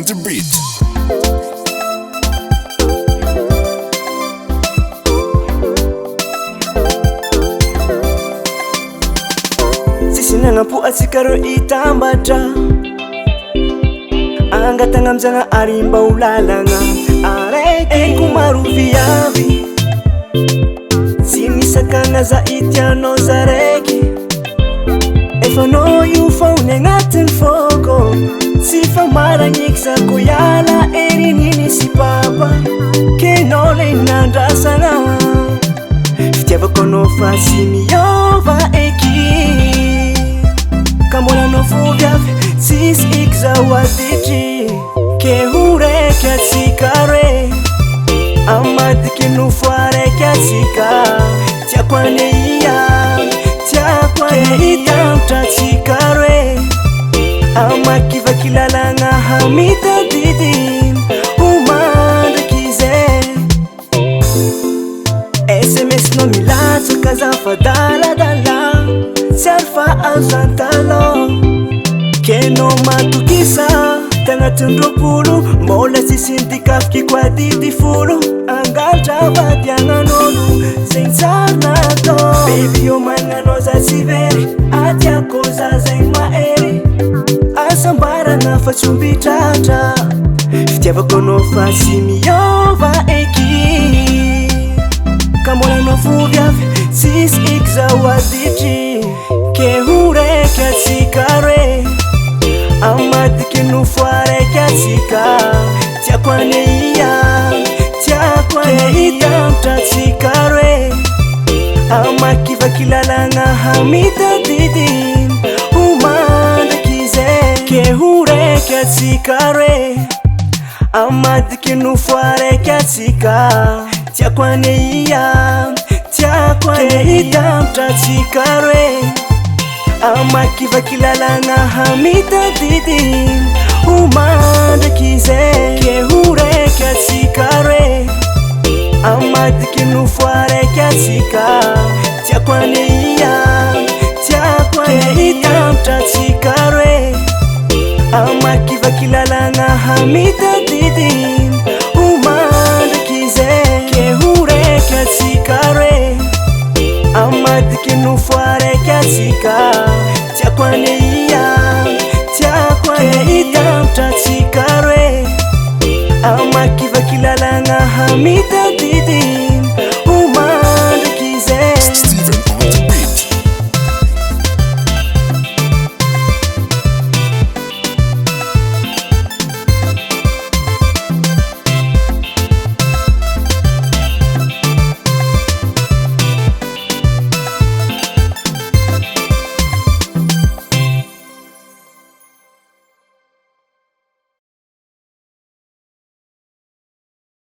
on the beat. Sinangapo atsikaro itambatra angatagna amizagna ary mba ho lalagna araiky komaro viavy tsy misakagna za itianao za raiky efa anao io faony agnatin'ny fôko tsy fa maragniky za ko iala erininy sy papa ke anao le nandrasagna fitiavako anao fa tsy miova eky ka mbola anao fo viavy tsisy iky zaho aditry ke ho raiky atsika re amadiky nofo araiky atsika tiako aneia tiako anehitambatra atsika re amakivaky lalagna hamitadidy homandraky zay SMS no milatsaka za fa daladala tsy ary fa azo antalo kenao matokisa tagnatin'ny roapolo mbola tsisy nitikafiky koa dity folo angalatra vadiagnan'olo zegny tsara natao baby io magnanao za tsy very atiako za zegny mahery asambarana fa tsy ombitratra fitiavako anao fa tsy miova eky ka mbola anao fo viavy tsisy iky zaho aditry ke ho raiky atsika re amadiky nofo araiky atsika tiako aneia tiako anehitambatra atsika re amakivaky lalagna hamitadidy homandraky zay ke ho raiky atsika re amadiky nofo araiky atsika tiako aneia tiako anehitambatra atsika re amakivaky lalagna hamitadidy homandraky zay ke ho raiky atsika re amadiky nofo araiky atsika tiako aneia tiako anehitambatra atsika re amakivaky lalagna hamitadidy homandraky zay ke ho raiky atsika re amadiky nofo araiky atsika tiako aneia tiako anehitambatra atsika re amakivaky lalagna hamitadidy